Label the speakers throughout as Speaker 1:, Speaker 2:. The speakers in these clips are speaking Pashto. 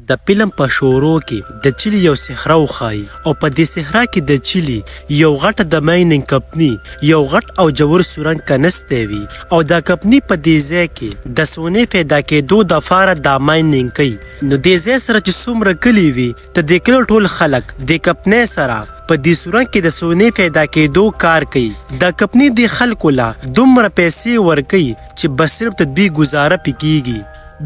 Speaker 1: د فلم په شورو کې د چیلي یو صحرا وښایي او په دې صحرا کې د چیلي یو غټه د مایننګ کمپني یو غټ او جوړ سورنګ کنستی وي او دا کمپني په دې ځای کې د سونې پیدا کېدو دپاره دا مایننګ کوي. نو دې ځای سره چې څومره کلي وي د دې کلو ټول خلک د کمپنۍ سره په دې سورنګ کې د سونې پیدا کېدو کار کوي. دا کمپني د خلکو له دومره پیسې ورکوي چې بس صرف د دوی ګزاره پې کېږي.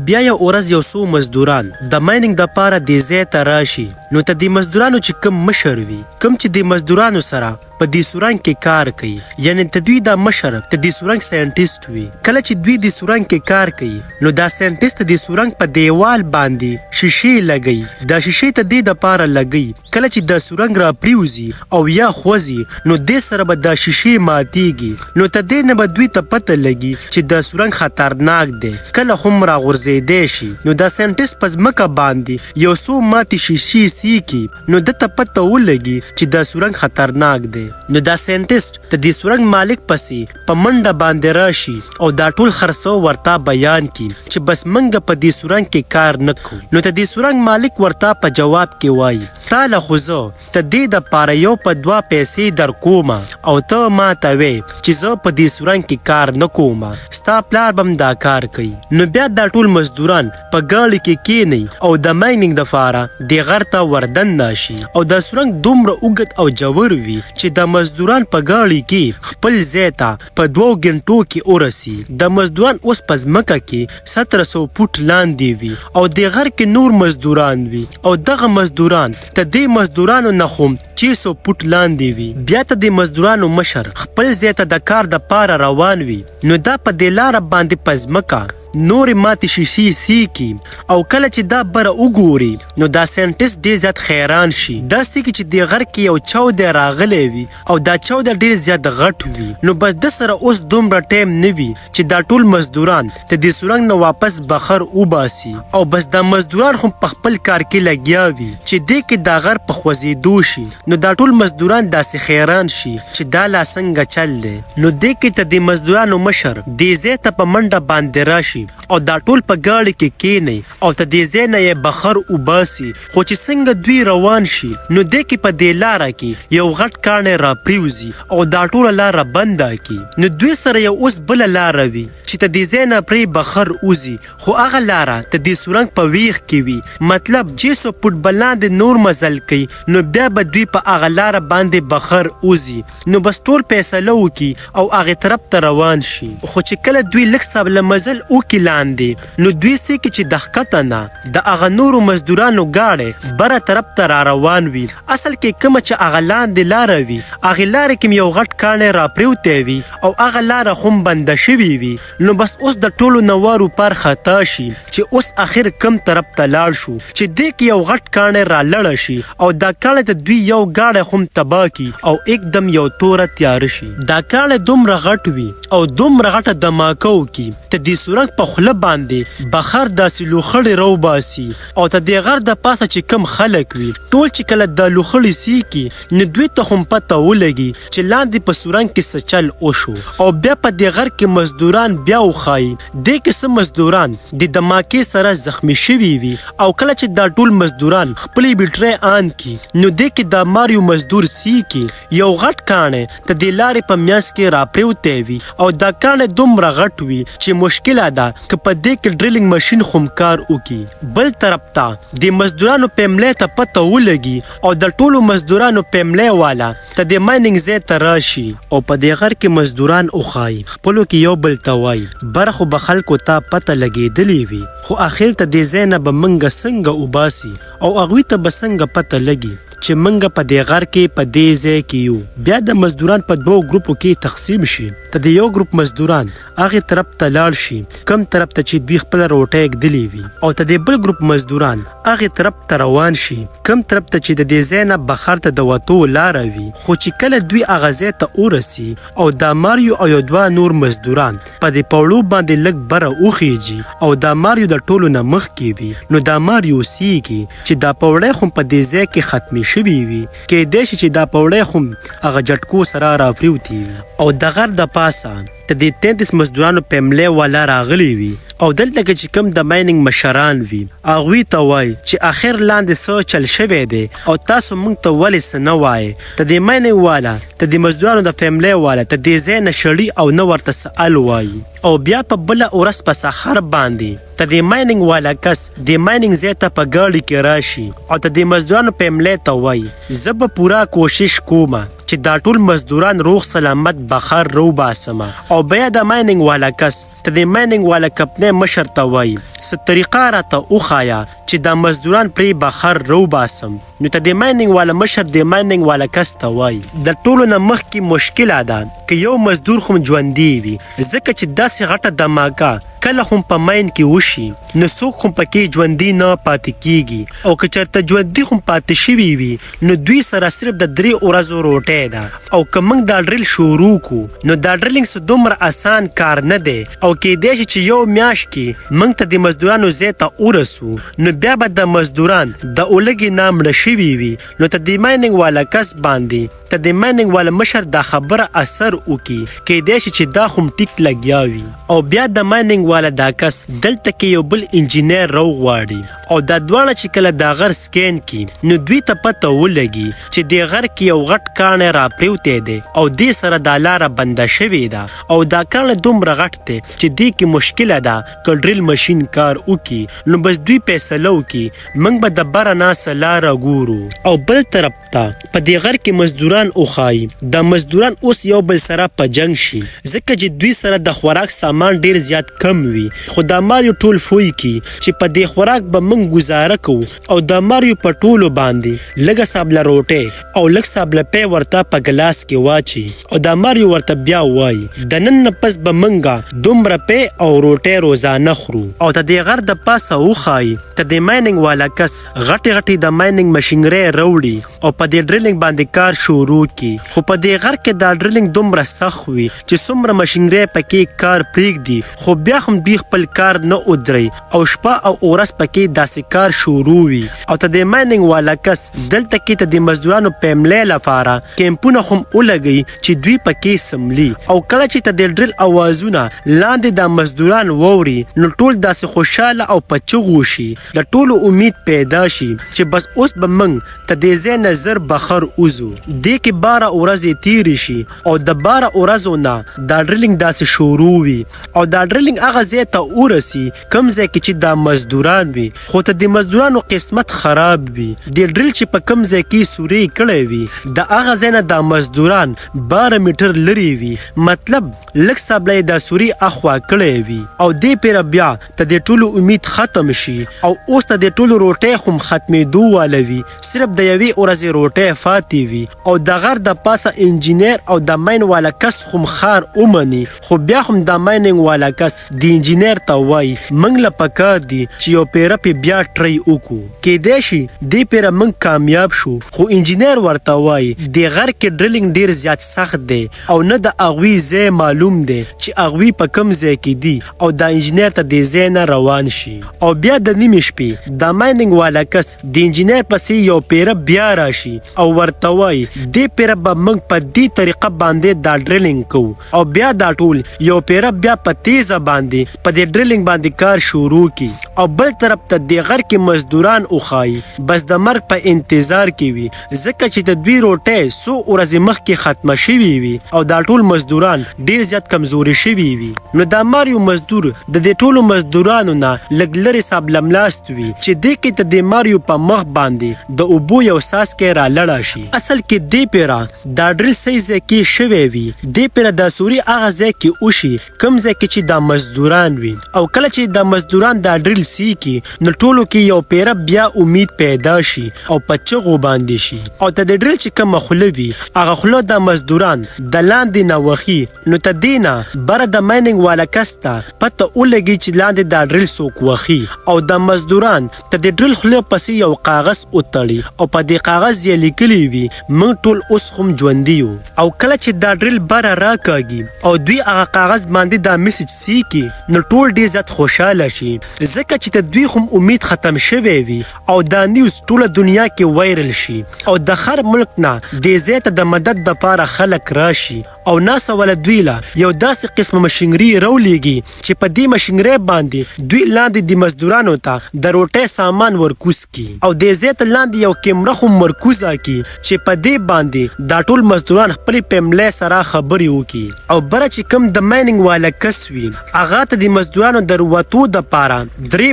Speaker 1: بیا یو ورځ یو څو مزدوران د مایننګ دپاره دې ځای ته راشي. نو ته د مزدورانو چې کوم مشر وي کوم چې د مزدورانو سره په دې سورنګ کې کار کوي یعنی ته دوی دا مشر ته د سورنګ ساینټیسټ وي. کله چې دوی د سورنګ کې کار کوي نو دا ساینټیسټ د سورنګ په دیوال باندې شیشې لګوي. دا شیشې ته دې دپاره لګوي کله چې دا سورنګ را پریوزي او یا خوځي نو دې سره به دا شیشې ماتیږي. نو ته دې نه به دوی ته پته لګي چې دا سورنګ خطرناک دی کله هم راغورځېدی شي. نو دا ساینټیسټ په ځمکه باندې یو څو ماتې شیشې سیکي نو ده ته پته ولګي چې دا سورنګ خطرناک دی. نو دا ساینټیسټ د دې سورنګ مالک پسې په منډه باندې راشي او دا ټول خرڅو ورته بیان کی چې بس منګه په دې سورنګ کې کار نه کوو. نو ته دې سورنګ مالک ورته په جواب کې وایي تاله خو زه ته دې دپاره یو په 2 پیسې در کومه او ته ماته وې چې زه په دې سورنګ کې کار نه کومه ستا پلار به دا کار کوي. نو بیا دا ټول مزدوران په ګاډي کې کینی او د مایننګ دپاره دې غر ته وردننه شي او دا سورنګ دومره اوږد او جوړ وي چې د مزدوران په ګاډي کې خپل ځای ته په 2 غنټو کې ورسي. د مزدوران اوس په ځمکه کې 1700 فوټ لاندې وي او د غر کې نور مزدوران وي او دغه مزدوران ته دې مزدورانو نه خو 600 فوټ لاندې وي. بیا ته د مزدورانو مشر خپل ځای ته د کار دپاره روان وي. نو دا په دې لاره باندې په ځمکه نورې ماتې شیشې سیکي او کله چې دا بره وګوري نو دا ساینټیسټ ډېر زیات حیران شي. داسې کې چې د غر کې یو چاودی راغلی وي او دا چاودی ډېر زیات غټ وي. نو بس د سره اوس دومره ټایم نه وي چې دا ټول مزدوران د دې سورنګ نه واپس بخر وباسي او بس دا مزدوران هم په خپل کار کې لګیا وي چې دې کې دا غر په خوځېدو شي. نو دا ټول مزدوران داسې حیران شي چې دا لا څنګه چل دی. نو دې کې ته د مزدورانو مشر دې ځای ته په منډه باندې راشي او دا ټول په ګاډي کې کینی او ته دې ځای نه یې بخر وباسي. خو چې څنګه دوی روان شي نو دې کې په دې لاره کې یو غټ کاڼی را پریوزي او دا ټوله لاره بنده کړي. نو دوی سره یو اوس بله لاره وي چې ته دې ځای نه پرې بخر وځي خو هغه لاره ته دې سورنګ په ویښ کې وي مطلب 600 فوټ به لاندې نور مزل کوي. نو بیا به دوی په هغه لاره باندې بخر وځي. نو بس ټول فیصله وکړي او هغې طرف ته روان شي. خو چې کله دوی لږ صبله مزل وکړي لاندې نو دوی سې کې چې د ښکته نه د هغه نورو مزدورانو ګاډی بره طرف ته را روان وي. اصل کې کومه چې هغه لاندې لاره وي هغې لارې کې یو غټ کاڼی را پریوتی وي او هغه لاره هم بنده شوې وي. نو بس اوس د ټولو نوارو پر خطا شي چې اوس اخر کم طرف ته لاړ شو چې دې کې یو غټ کاڼی را لړه شي او دا کاڼی ته دوی یو ګاډی هم تباه کړي او एकदम یو توره تیاره شي. دا کاڼی دومره غټ وي او دومره غټه دماکه وکړي ته دې سورنګ په خوله باندې بخر داسې لوخړې راوباسي او ته دې غر د پاسه چې کم خلک وي ټول چې کله دا لوخړې سیکي نو دوی ته هم پته ولګي چې لاندې په سورنګ کې څه چل وشو. او بیا په دې غر کې مزدوران بیا وښایي دې کې څه مزدوران د دماکې سره زخمی شوي وي او کله چې دا ټول مزدوران خپلې بیټرۍ آن کړي نو دې کې دا ماریو مزدور سیکي یو غټ کاڼی ته دې لارې په میانځ کې را پریوتی وي او دا کاڼی دومره غټ وي چې مشکله ده که په دې کې ډریلینګ ماشین هم کار وکړي. بل طرف ته د مزدورانو فیملی ته پته ولګي او د ټولو مزدورانو فیملی والا ته د مایننګ ځای ته راشي او په دې غر کې مزدوران وښایي خپلو کې یو بل ته وایي بره خو به خلکو ته پته لګېدلې وي خو اخر ته دې ځای نه به موږ څنګه وباسي او هغوی ته به څنګه پته لګي چې موږ په دې غر کې په دې ځای کې یو. بیا د مزدوران په 2 ګروپو کې تقسیم شي. ته د یو ګروپ مزدوران هغې طرف ته لاړ شي کم طرف ته چې دوی خپله روټۍ ږدلې وي او ته د بل ګروپ مزدوران هغې طرف ته روان شي کم طرف ته چې د دې ځای نه بخر ته د وتو لاره وي. خو چې کله دوی هغه ځای ته ورسي او دا ماریو او یو 2 نور مزدوران په دې پوړو باندې لږ بره وخیږي او دا ماریو د ټولو نه مخکې وي نو دا ماریو سیږي چې دا پوړی خو په دې ځای کې ختمې شوي وي کیدای شي چې دا پوړی خو هغه جټکو سره را پریوتي وي او د غر د پاسه ته د 33 مزدورانو پملې والا راغلی وي او دلته کې چې کوم د مایننګ مشران وي هغوی ته وایي چې اخر لاندې څه چل شوی دی او تاسو موږ ته ولې څه نه وایي. ته د مایننګ والا ته د مزدورانو د پملې والا ته دې ځای نه شړي او نه ورته سوال وایي او بیا په بله ورځ په سهار باندې ته د مایننګ والا کس د مایننګ ځای ته په ګاډي کې راشي او ته د مزدورانو پملې ته وایي زه به پوره کوشش کوم چې دا ټول مزدوران روغ سلامت بخار رو باسم او بیا د مایننګ والا کس ته د مایننګ والا کمپنۍ مشر ته وایي څه طریقه راته وښایه چې دا مزدوران پرې بخار رو باسم. نو ته د مایننګ والا مشر د مایننګ والا کس ته وایي د ټولو نه مخکې مشکله ده که یو مزدور خو ژوندی وي ځکه چې داسې غټه دماکه کله هم په ماین کې وشي نو څوک هم پکې ژوندي نه پاتې کیږي او که چېرته ژوندي هم پاتې شوي وي نو دوی سره صرف د 3 ورځو روټۍ ده او که موږ دا ډریل شروع کړو نو دا ډریلینګ څه دومره اسان کار نه دی او کیدای شي چې یو میاشت کې موږ ته د مزدورانو ځای ته ورسو نو بیا به د مزدوران د اولګې نه مړه شوي وي نو ته د مایننګ والا کس باندې ته د مایننګ والا مشر دا خبره اثر وکړي کیدای شي چې دا هم ټیک لګیا وي او بیا د مایننګ والا دا کس دلته کې یو بل انجینیر راوغواړي او دا دواړه چې کله دا غر سکین کړي نو دوی ته پته ولګي چې د غر کې یو غټ کاڼی راپریوتی دی او دې سره دا لاره بنده شوې ده او دا کاڼی دومره غټ دی چې دې کې مشکله ده که ډریل مشین کار وکړي نو بس دوی فیصله وکړي موږ به د بره ناسه لاره ګورو او بل طرف ته په دې غر کې مزدوران وښایي دا مزدوران اوس یو بل سره په جنګ شي ځکه چې دوی سره د خوراک سامان ډیر زیات کم وي خو دا ماریو ټول فوی کی چې په دې خوراک به موږ گزاره کوو او دا ماریو په ټولو باندې لږه سابله روټۍ او لږ سابله پی ورته په ګلاس کې واچي او دا ماریو ورته بیا وایي د نن نه پس به موږ دومره پی او روټۍ روزانه خورو او ته دې غر د پاسه وښایي ته د مایننګ والا کس غټې غټې د مایننګ مشینرۍ راوړي او په دې ډریلینګ باندې کار شروع کړي خو په دې غر کې دا ډریلینګ دومره سخت وي چې څومره مشینرۍ پکې کار پرېږدي خو بیا هم دوی خپل کار نه ودري او شپه او ورځ پکې داسې کار شروع وي او ته د مایننګ والا کس دلته کې ته د مزدورانو پملې لپاره کیمپونه هم ولګوي چې دوی پکې سملي او کله چې ته د ډریل اوازونه لاندې د مزدوران واوري نو ټول داسې خوشحاله او په چغو شي د ټولو امید پیدا شي چې بس اوس به موږ ته د ځای نه زر بخر وځو دې کې 12 ورځې تیرې شي او د 12 ورځو نه دا ډریلینګ داسې شروع وي او دا ډریلینګ هغه ځای ته ورسي کوم ځای کې چې دا مزدوران وي خو ته د مزدورانو قسمت خراب وي د ډریل چې په کوم ځای کې سورې کړی وي د هغه ځای نه دا مزدوران 12 میټر لرې وي مطلب لږ سابله یې دا سورې اخوا کړی وي او دې پیره بیا ته د ټولو امید ختم شي او اوس ته د ټولو روټۍ هم ختمېدو واله وي صرف د یوې ورځې روټۍ فاتې وي او د غر د پاسه انجینیر او د ماین والا کس هم خار ومني خو بیا هم د مایننګ والا کس د انجینیر ته وایي موږ له پکار دي چې یو پیره پې بیا ټرای وکړو کیدای شي دې پیره موږ کامیاب شو خو انجینیر ورته وایي د غر کې ډریلینګ ډیر زیات سخت دی او نه د هغوی ځای معلوم دی چې هغوی په کوم ځای کې دي او د انجینیر ته د ځای نه روان شي او بیا د نیمې شپې د مایننګ والا کس د انجینیر پسې یو پیره بیا راشي او ورته وایي دې پیره به موږ په دې طریقه باندې دا ډریلینګ کوو او بیا دا ټول یو پیره بیا په تیزه باندې په دې ډریلینګ باندې کار شروع کی او بل طرف ته د غر کې مزدوران وښایي بس د مرګ په انتظار کې وي ځکه چې د دوی روټۍ څو ورځې مخکې ختمه شوي وي او دا ټول مزدوران ډیر زیات کمزوري شوي وي نو دا ماریو مزدور د دې ټولو مزدورانو نه لږ لرې سابلملاست وي چې دې کې ته د ماریو په مخ باندې د اوبو یو څاڅکی رالړه شي اصل کې دې پیره دا ډریل صحیح ځای کې شوی وي دې پیره دا سوري هغه ځای کې وشي کوم ځای کې چې دا مزدوران وي او کله چې دا مزدوران دا ډریل سیکي نو ټولو کې یو پیره بیا امید پیدا شي او په چغو باندې شي او ته د ډریل چې کومه خوله وي هغه خوله د مزدوران د لاندې نه وخي نو ته دې نه بره د مایننګ والا کس ته پته ولګي چې لاندې دا ډریل څوک وخي او د مزدوران ته د ډریل خوله پسې یو کاغذ وتړي او په دې کاغذ یې لیکلي وي موږ ټول اوس هم ژوندي یو او کله چې دا ډریل بره راکاږي او دوی هغه کاغذ باندې دا میسج سیکي نو ټول ډیر زیات خوشحاله شي ځکه چې د دوی هم امید ختم شوی وي او دا نیوز ټوله دنیا کې وایرل شي او د هر ملک نه دې ځای ته د مدد دپاره خلک راشي او ناسا ولا دوی له یو داسې قسمه مشینري راولیږي چې په دې مشینرۍ باندې دوی لاندې د مزدورانو ته د روټۍ سامان ورکوز کی او دې ځای ته لاندې یو کیمره هم ورکوزه کی چې په دې باندې دا ټول مزدوران خپلې فیملۍ سره خبرې وکړي او بره چې کوم د مایننګ والا کس وي هغه ته د مزدورانو د وتو دپاره درې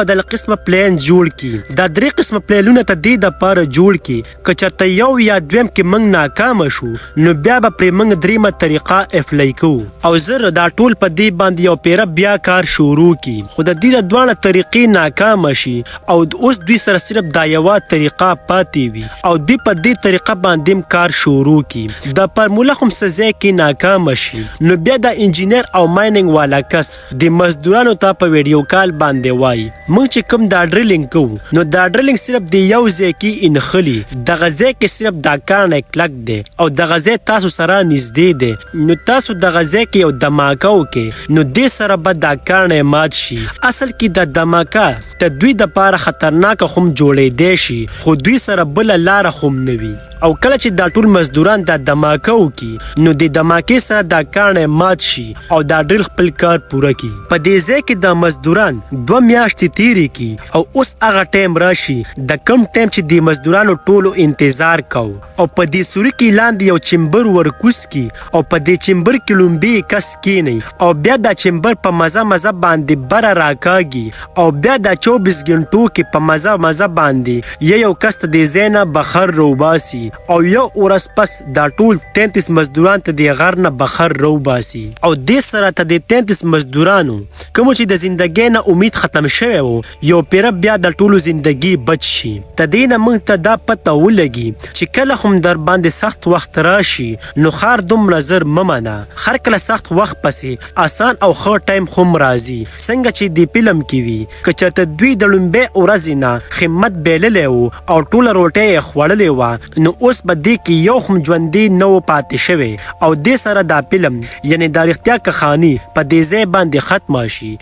Speaker 1: بدل قسمه پلان جوړ کی دا درې قسمه پلانونه ته دې دپاره جوړ کی که چېرته یو یا دویم کې موږ ناکامه شو نو بیا به پرې موږ دریمه طریقه اپلای کوو او زر دا ټول په دې باندې یو پیره بیا کار شروع کی خو د دې د دواړه طریقې ناکامه شي او اوس دوی سره صرف دا یوه طریقه پاتې وي او دوی په دې طریقه باندې کار شروع کی د فارموله هم څه ځای کې ناکامه شي نو بیا د انجینر او مایننګ والا کس د مزدورانو ته په ویډیو کال باندې وایي موږ چې کوم دا ډرلینګ کوو نو دا ډرلینګ صرف د یو ځای کې انخلي دغه ځای کې صرف دا کاڼی کلک دی او دغه ځای تاسو سره نږدې دی نو تاسو دغه ځای کې یو دماکه وکړئ نو دې سره به دا کاڼی مات شي اصل کې دا دماکه د دوی دپاره خطرناکه هم جوړېدی شي خو دوی سره بله لاره هم نه وي او کله چې دا ټول مزدوران دا دماکه وکړي نو د دماکې سره دا کاڼی مات شي او دا ډریل خپل کار پوره کړي په دې ځای کې دا مزدوران 2 میاشتې تیرې کړي او اوس هغه ټایم راشي د کم ټایم چې د مزدورانو ټولو انتظار کو او په دې سوري کې لاندې یو چمبر ورکوز کړي او په دې چمبر کې لومبې کس کښېنئ او بیا دا چمبر په مزه باندې بره راکاږي او بیا دا 24 غنټو کې په مزه باندې یو کس ته د ځای نه بخر روباسي او یو ورځ پس دا ټول 33 مزدوران ته د غر نه بخر روباسي او دې سره ته د 33 مزدورانو کوم چې د زندګۍ نه امید ختم شوی و یو پیره بیا د ټولو زندګي بچ شي د دې نه موږ ته دا پته ولګي چې کله هم در باندې سخت وخت راشي نو خار دومره زر مه منه هر کله سخت وخت پسې آسان او ښه ټایم هم راځي څنګه چې د فلم کې وي که چېرته دوی د لومبۍ ورځې نه همت بایللی و او ټوله روټۍ یې خوړلې وه نو اوس به دې کې یو هم ژوندی نه و پاتې شوی او دې سره دا فلم یعنې دا رښتیا کښاني په دې ځای باندې ختمه شي